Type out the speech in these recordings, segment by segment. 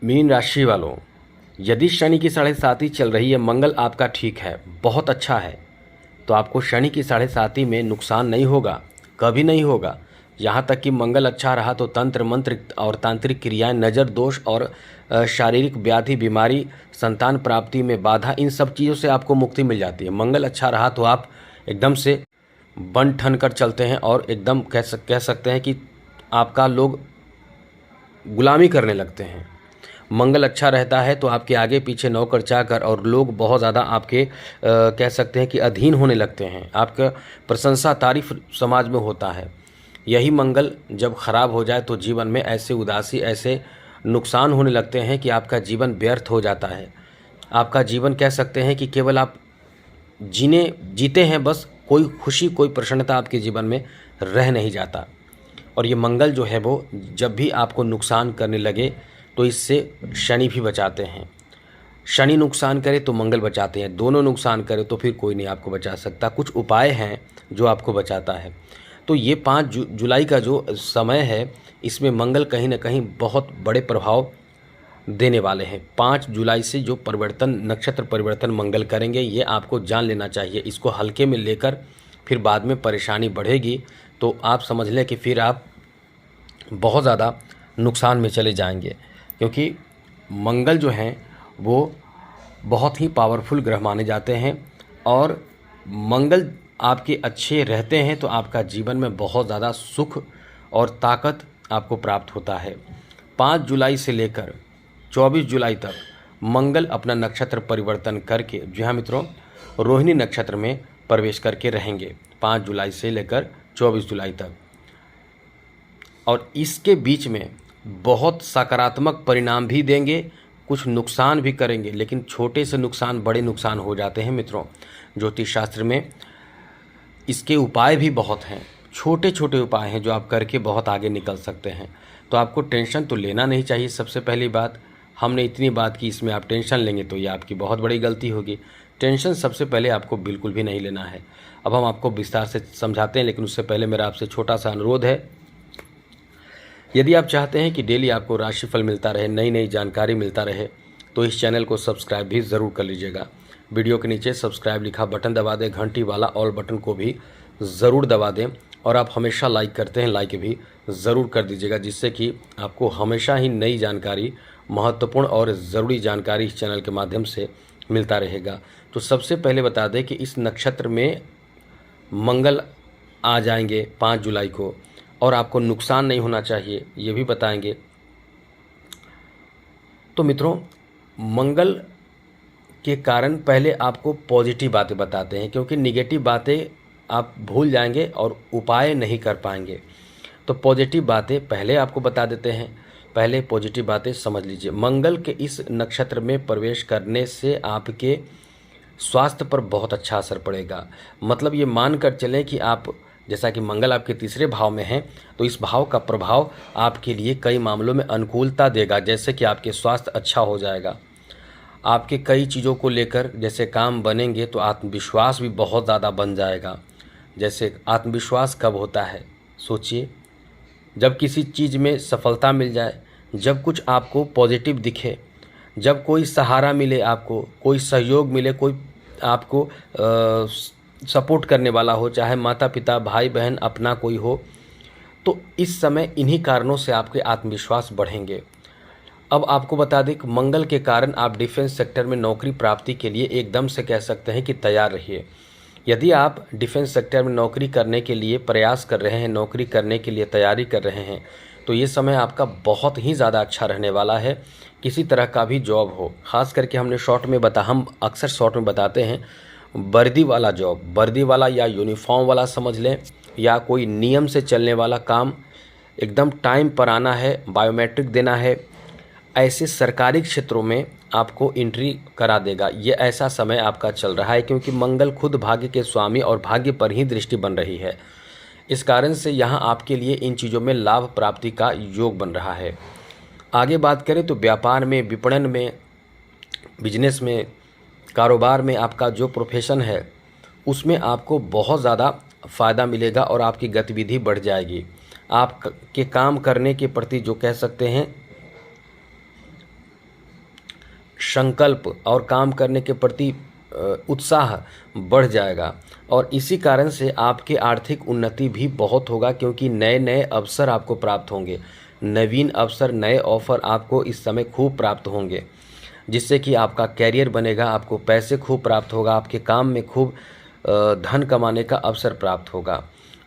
Mean राशि वालों, यदि शनि की 7.5 चल रही है, मंगल आपका ठीक है, बहुत अच्छा है, तो आपको शनि की 7.5 में नुकसान नहीं होगा, कभी नहीं होगा। यहाँ तक कि मंगल अच्छा रहा तो तंत्र मंत्र और तांत्रिक क्रियाएं, नज़र दोष और शारीरिक व्याधि बीमारी, संतान प्राप्ति में बाधा, इन सब चीज़ों से आपको मुक्ति मिल जाती है। मंगल अच्छा रहा तो आप एकदम से बन ठन कर चलते हैं और एकदम कह सकते हैं कि आपका लोग गुलामी करने लगते हैं। मंगल अच्छा रहता है तो आपके आगे पीछे नौकर चाकर और लोग बहुत ज़्यादा आपके कह सकते हैं कि अधीन होने लगते हैं। आपका प्रशंसा तारीफ समाज में होता है। यही मंगल जब खराब हो जाए तो जीवन में ऐसे उदासी, ऐसे नुकसान होने लगते हैं कि आपका जीवन व्यर्थ हो जाता है। आपका जीवन कह सकते हैं कि केवल आप जीते हैं बस, कोई खुशी कोई प्रसन्नता आपके जीवन में रह नहीं जाता। और ये मंगल जो है वो जब भी आपको नुकसान करने लगे तो इससे शनि भी बचाते हैं। शनि नुकसान करे तो मंगल बचाते हैं, दोनों नुकसान करे तो फिर कोई नहीं आपको बचा सकता। कुछ उपाय हैं जो आपको बचाता है। तो ये 5 जुलाई का जो समय है, इसमें मंगल कहीं ना कहीं बहुत बड़े प्रभाव देने वाले हैं। 5 जुलाई से जो परिवर्तन, नक्षत्र परिवर्तन मंगल करेंगे, ये आपको जान लेना चाहिए। इसको हल्के में लेकर फिर बाद में परेशानी बढ़ेगी तो आप समझ लें कि फिर आप बहुत ज़्यादा नुकसान में चले जाएंगे, क्योंकि मंगल जो हैं वो बहुत ही पावरफुल ग्रह माने जाते हैं। और मंगल आपके अच्छे रहते हैं तो आपका जीवन में बहुत ज़्यादा सुख और ताकत आपको प्राप्त होता है। 5 जुलाई से लेकर 24 जुलाई तक मंगल अपना नक्षत्र परिवर्तन करके, जी हाँ मित्रों, रोहिणी नक्षत्र में प्रवेश करके रहेंगे 5 जुलाई से लेकर 24 जुलाई तक। और इसके बीच में बहुत सकारात्मक परिणाम भी देंगे, कुछ नुकसान भी करेंगे, लेकिन छोटे से नुकसान बड़े नुकसान हो जाते हैं मित्रों। ज्योतिष शास्त्र में इसके उपाय भी बहुत हैं, छोटे छोटे उपाय हैं जो आप करके बहुत आगे निकल सकते हैं। तो आपको टेंशन तो लेना नहीं चाहिए। सबसे पहली बात, हमने इतनी बात की, इसमें आप टेंशन लेंगे तो ये आपकी बहुत बड़ी गलती होगी। टेंशन सबसे पहले आपको बिल्कुल भी नहीं लेना है। अब हम आपको विस्तार से समझाते हैं, लेकिन उससे पहले मेरा आपसे छोटा सा अनुरोध है, यदि आप चाहते हैं कि डेली आपको राशिफल मिलता रहे, नई नई जानकारी मिलता रहे, तो इस चैनल को सब्सक्राइब भी ज़रूर कर लीजिएगा। वीडियो के नीचे सब्सक्राइब लिखा बटन दबा दें, घंटी वाला ऑल बटन को भी ज़रूर दबा दें। और आप हमेशा लाइक करते हैं, लाइक भी ज़रूर कर दीजिएगा, जिससे कि आपको हमेशा ही नई जानकारी, महत्वपूर्ण और ज़रूरी जानकारी इस चैनल के माध्यम से मिलता रहेगा। तो सबसे पहले बता दें कि इस नक्षत्र में मंगल आ जाएंगे 5 जुलाई को, और आपको नुकसान नहीं होना चाहिए, ये भी बताएंगे। तो मित्रों, मंगल के कारण पहले आपको पॉजिटिव बातें बताते हैं, क्योंकि निगेटिव बातें आप भूल जाएंगे और उपाय नहीं कर पाएंगे। तो पॉजिटिव बातें पहले आपको बता देते हैं, पहले पॉजिटिव बातें समझ लीजिए। मंगल के इस नक्षत्र में प्रवेश करने से आपके स्वास्थ्य पर बहुत अच्छा असर पड़ेगा। मतलब ये मान कर चलें कि आप, जैसा कि मंगल आपके तीसरे भाव में है, तो इस भाव का प्रभाव आपके लिए कई मामलों में अनुकूलता देगा। जैसे कि आपके स्वास्थ्य अच्छा हो जाएगा, आपके कई चीज़ों को लेकर जैसे काम बनेंगे, तो आत्मविश्वास भी बहुत ज़्यादा बन जाएगा। जैसे आत्मविश्वास कब होता है, सोचिए, जब किसी चीज़ में सफलता मिल जाए, जब कुछ आपको पॉजिटिव दिखे, जब कोई सहारा मिले, आपको कोई सहयोग मिले, कोई आपको सपोर्ट करने वाला हो, चाहे माता पिता, भाई बहन, अपना कोई हो, तो इस समय इन्हीं कारणों से आपके आत्मविश्वास बढ़ेंगे। अब आपको बता दें कि मंगल के कारण आप डिफेंस सेक्टर में नौकरी प्राप्ति के लिए एकदम से कह सकते हैं कि तैयार रहिए। यदि आप डिफेंस सेक्टर में नौकरी करने के लिए प्रयास कर रहे हैं, नौकरी करने के लिए तैयारी कर रहे हैं, तो ये समय आपका बहुत ही ज़्यादा अच्छा रहने वाला है। किसी तरह का भी जॉब हो, ख़ास करके हम अक्सर शॉर्ट में बताते हैं, वर्दी वाला जॉब, वर्दी वाला या यूनिफॉर्म वाला समझ लें, या कोई नियम से चलने वाला काम, एकदम टाइम पर आना है, बायोमेट्रिक देना है, ऐसे सरकारी क्षेत्रों में आपको एंट्री करा देगा। ये ऐसा समय आपका चल रहा है, क्योंकि मंगल खुद भाग्य के स्वामी और भाग्य पर ही दृष्टि बन रही है। इस कारण से यहाँ आपके लिए इन चीज़ों में लाभ प्राप्ति का योग बन रहा है। आगे बात करें तो व्यापार में, विपणन में, बिजनेस में, कारोबार में, आपका जो प्रोफेशन है उसमें आपको बहुत ज़्यादा फ़ायदा मिलेगा और आपकी गतिविधि बढ़ जाएगी। आपके काम करने के प्रति जो कह सकते हैं संकल्प और काम करने के प्रति उत्साह बढ़ जाएगा और इसी कारण से आपके आर्थिक उन्नति भी बहुत होगा, क्योंकि नए नए अवसर आपको प्राप्त होंगे। नवीन अवसर, नए ऑफर आपको इस समय खूब प्राप्त होंगे, जिससे कि आपका कैरियर बनेगा, आपको पैसे खूब प्राप्त होगा, आपके काम में खूब धन कमाने का अवसर प्राप्त होगा।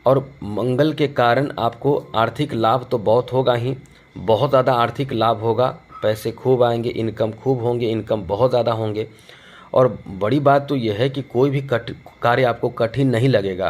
और मंगल के कारण आपको आर्थिक लाभ तो बहुत होगा ही, बहुत ज़्यादा आर्थिक लाभ होगा, पैसे खूब आएंगे, इनकम खूब होंगे, इनकम बहुत ज़्यादा होंगे। और बड़ी बात तो यह है कि कोई भी कार्य आपको कठिन नहीं लगेगा,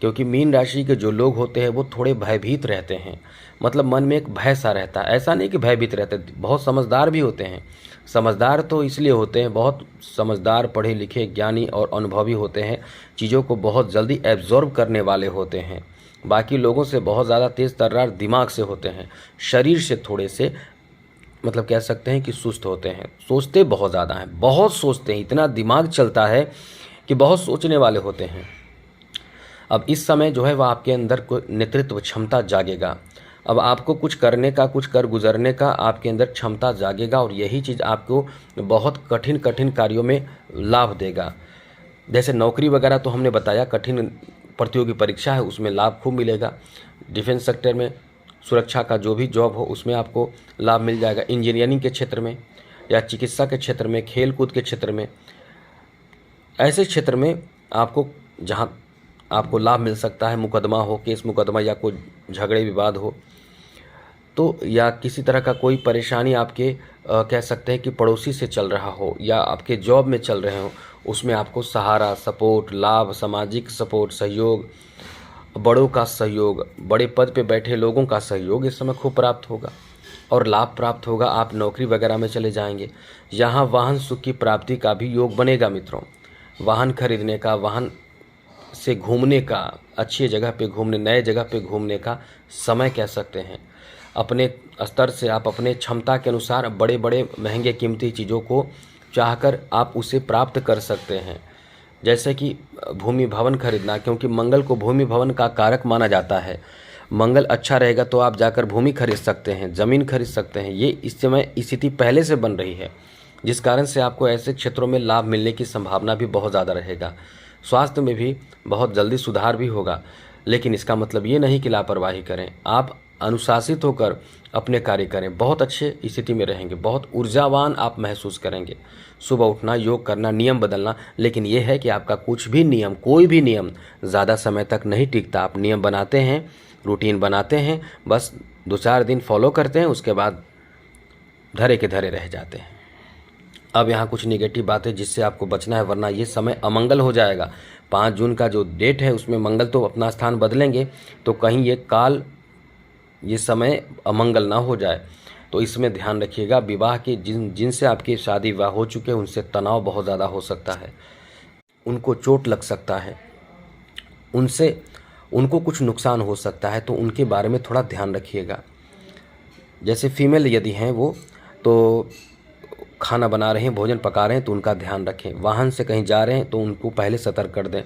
क्योंकि मीन राशि के जो लोग होते हैं वो थोड़े भयभीत रहते हैं, मतलब मन में एक भय सा रहता है। ऐसा नहीं कि भयभीत रहते, बहुत समझदार भी होते हैं। समझदार तो इसलिए होते हैं, बहुत समझदार, पढ़े लिखे, ज्ञानी और अनुभवी होते हैं, चीज़ों को बहुत जल्दी एब्जॉर्ब करने वाले होते हैं। बाकी लोगों से बहुत ज़्यादा तेज़ तर्रार दिमाग से होते हैं, शरीर से थोड़े से मतलब कह सकते हैं कि सुस्त होते हैं। सोचते बहुत ज़्यादा हैं, बहुत सोचते हैं, इतना दिमाग चलता है कि बहुत सोचने वाले होते हैं। अब इस समय जो है वह आपके अंदर कोई नेतृत्व क्षमता जागेगा। अब आपको कुछ करने का, कुछ कर गुजरने का आपके अंदर क्षमता जागेगा और यही चीज़ आपको बहुत कठिन कठिन कार्यों में लाभ देगा। जैसे नौकरी वगैरह तो हमने बताया, कठिन प्रतियोगी परीक्षा है उसमें लाभ खूब मिलेगा। डिफेंस सेक्टर में, सुरक्षा का जो भी जॉब हो उसमें आपको लाभ मिल जाएगा। इंजीनियरिंग के क्षेत्र में या चिकित्सा के क्षेत्र में, खेल कूद के क्षेत्र में, ऐसे क्षेत्र में आपको जहाँ आपको लाभ मिल सकता है। मुकदमा हो, केस मुकदमा या कोई झगड़े विवाद हो तो, या किसी तरह का कोई परेशानी आपके कह सकते हैं कि पड़ोसी से चल रहा हो या आपके जॉब में चल रहे हो, उसमें आपको सहारा, सपोर्ट, लाभ, सामाजिक सपोर्ट, सहयोग, बड़ों का सहयोग, बड़े पद पे बैठे लोगों का सहयोग इस समय खूब प्राप्त होगा और लाभ प्राप्त होगा। आप नौकरी वगैरह में चले जाएंगे, यहाँ वाहन सुख की प्राप्ति का भी योग बनेगा मित्रों। वाहन खरीदने का, वाहन से घूमने का, अच्छी जगह पे घूमने, नए जगह पे घूमने का समय कह सकते हैं। अपने स्तर से आप अपने क्षमता के अनुसार बड़े बड़े महंगे कीमती चीज़ों को चाहकर आप उसे प्राप्त कर सकते हैं। जैसे कि भूमि भवन खरीदना, क्योंकि मंगल को भूमि भवन का कारक माना जाता है। मंगल अच्छा रहेगा तो आप जाकर भूमि खरीद सकते हैं, ज़मीन खरीद सकते हैं। ये इस समय स्थिति पहले से बन रही है, जिस कारण से आपको ऐसे क्षेत्रों में लाभ मिलने की संभावना भी बहुत ज़्यादा रहेगा। स्वास्थ्य में भी बहुत जल्दी सुधार भी होगा, लेकिन इसका मतलब ये नहीं कि लापरवाही करें। आप अनुशासित होकर अपने कार्य करें, बहुत अच्छे स्थिति में रहेंगे, बहुत ऊर्जावान आप महसूस करेंगे। सुबह उठना, योग करना, नियम बदलना, लेकिन यह है कि आपका कुछ भी नियम, कोई भी नियम ज़्यादा समय तक नहीं टिकता। आप नियम बनाते हैं, रूटीन बनाते हैं, बस 2-4 दिन फॉलो करते हैं, उसके बाद धरे के धरे रह जाते हैं। अब यहाँ कुछ नेगेटिव बातें जिससे आपको बचना है, वरना ये समय अमंगल हो जाएगा। 5 जून का जो डेट है उसमें मंगल तो अपना स्थान बदलेंगे, तो कहीं ये समय अमंगल ना हो जाए, तो इसमें ध्यान रखिएगा। विवाह के जिनसे आपकी शादी विवाह हो चुके हैं उनसे तनाव बहुत ज़्यादा हो सकता है, उनको चोट लग सकता है, उनको कुछ नुकसान हो सकता है, तो उनके बारे में थोड़ा ध्यान रखिएगा। जैसे फीमेल यदि हैं वो, तो खाना बना रहे हैं, भोजन पका रहे हैं, तो उनका ध्यान रखें। वाहन से कहीं जा रहे हैं तो उनको पहले सतर्क कर दें।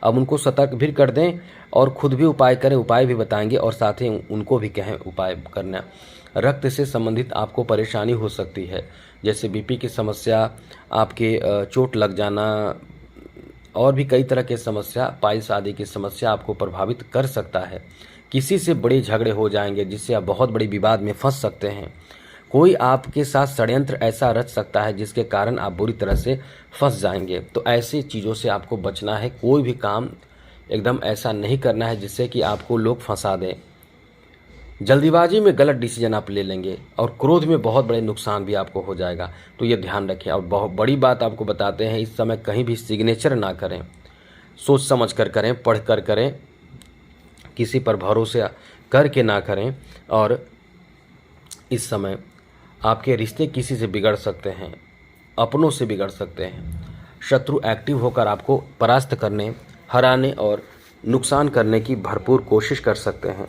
अब उनको सतर्क भी कर दें और खुद भी उपाय करें, उपाय भी बताएंगे और साथ ही उनको भी कहें उपाय करना। रक्त से संबंधित आपको परेशानी हो सकती है, जैसे बीपी की समस्या, आपके चोट लग जाना और भी कई तरह की समस्या, पाइल्स आदि की समस्या आपको प्रभावित कर सकता है। किसी से बड़े झगड़े हो जाएंगे जिससे आप बहुत बड़ी विवाद में फंस सकते हैं। कोई आपके साथ षड्यंत्र ऐसा रच सकता है जिसके कारण आप बुरी तरह से फंस जाएंगे। तो ऐसी चीज़ों से आपको बचना है। कोई भी काम एकदम ऐसा नहीं करना है जिससे कि आपको लोग फंसा दें। जल्दीबाजी में गलत डिसीजन आप ले लेंगे और क्रोध में बहुत बड़े नुकसान भी आपको हो जाएगा, तो ये ध्यान रखें। और बहुत बड़ी बात आपको बताते हैं, इस समय कहीं भी सिग्नेचर ना करें, सोच समझ कर करें, पढ़ कर करें, किसी पर भरोसे करके ना करें। और इस समय आपके रिश्ते किसी से बिगड़ सकते हैं, अपनों से बिगड़ सकते हैं। शत्रु एक्टिव होकर आपको परास्त करने, हराने और नुकसान करने की भरपूर कोशिश कर सकते हैं।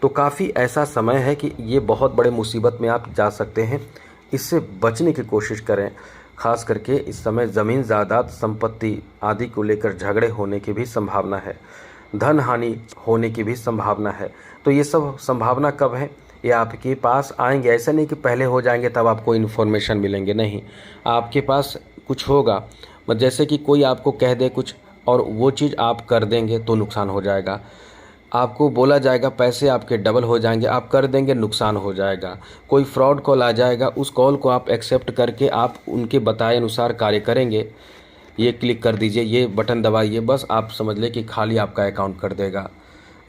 तो काफ़ी ऐसा समय है कि ये बहुत बड़े मुसीबत में आप जा सकते हैं। इससे बचने की कोशिश करें। खास करके इस समय ज़मीन जायदाद, संपत्ति आदि को लेकर झगड़े होने की भी संभावना है, धन हानि होने की भी संभावना है। तो ये सब संभावना कब है? ये आपके पास आएंगे। ऐसा नहीं कि पहले हो जाएंगे तब आपको इन्फॉर्मेशन मिलेंगे, नहीं, आपके पास कुछ होगा। जैसे कि कोई आपको कह दे कुछ और वो चीज़ आप कर देंगे तो नुकसान हो जाएगा। आपको बोला जाएगा पैसे आपके डबल हो जाएंगे, आप कर देंगे, नुकसान हो जाएगा। कोई फ्रॉड कॉल आ जाएगा, उस कॉल को आप एक्सेप्ट करके आप उनके बताए अनुसार कार्य करेंगे। ये क्लिक कर दीजिए, ये बटन दबाइए, बस आप समझ लें कि खाली आपका अकाउंट कर देगा।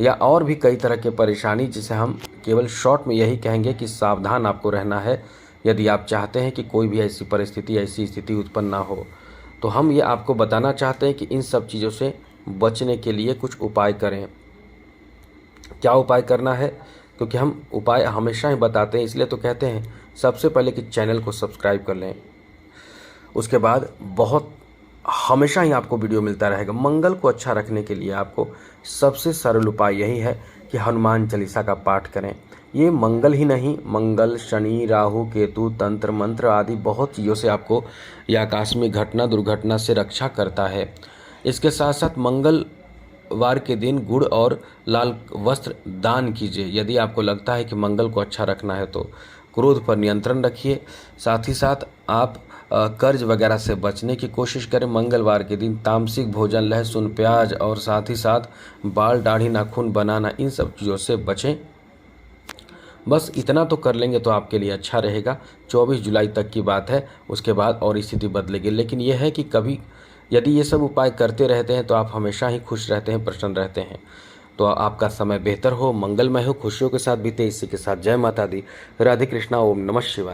या और भी कई तरह के परेशानी, जिसे हम केवल शॉर्ट में यही कहेंगे कि सावधान आपको रहना है। यदि आप चाहते हैं कि कोई भी ऐसी परिस्थिति, ऐसी स्थिति उत्पन्न ना हो, तो हम ये आपको बताना चाहते हैं कि इन सब चीज़ों से बचने के लिए कुछ उपाय करें। क्या उपाय करना है, क्योंकि हम उपाय हमेशा ही बताते हैं, इसलिए तो कहते हैं सबसे पहले कि चैनल को सब्सक्राइब कर लें। उसके बाद बहुत हमेशा ही आपको वीडियो मिलता रहेगा। मंगल को अच्छा रखने के लिए आपको सबसे सरल उपाय यही है कि हनुमान चालीसा का पाठ करें। ये मंगल ही नहीं, मंगल, शनि, राहु, केतु, तंत्र मंत्र आदि बहुत चीज़ों से आपको यह आकस्मिक घटना, दुर्घटना से रक्षा करता है। इसके साथ साथ मंगलवार के दिन गुड़ और लाल वस्त्र दान कीजिए। यदि आपको लगता है कि मंगल को अच्छा रखना है तो क्रोध पर नियंत्रण रखिए। साथ ही साथ आप कर्ज वगैरह से बचने की कोशिश करें। मंगलवार के दिन तामसिक भोजन, लहसुन, प्याज और साथ ही साथ बाल, दाढ़ी, नाखून बनाना, इन सब चीज़ों से बचें। बस इतना तो कर लेंगे तो आपके लिए अच्छा रहेगा। 24 जुलाई तक की बात है, उसके बाद और स्थिति बदलेगी। लेकिन यह है कि कभी यदि ये सब उपाय करते रहते हैं तो आप हमेशा ही खुश रहते हैं, प्रसन्न रहते हैं। तो आपका समय बेहतर हो, मंगलमय हो, खुशियों के साथ बीते। इसी के साथ जय माता दी, राधे कृष्णा, ओम नमः शिवाय।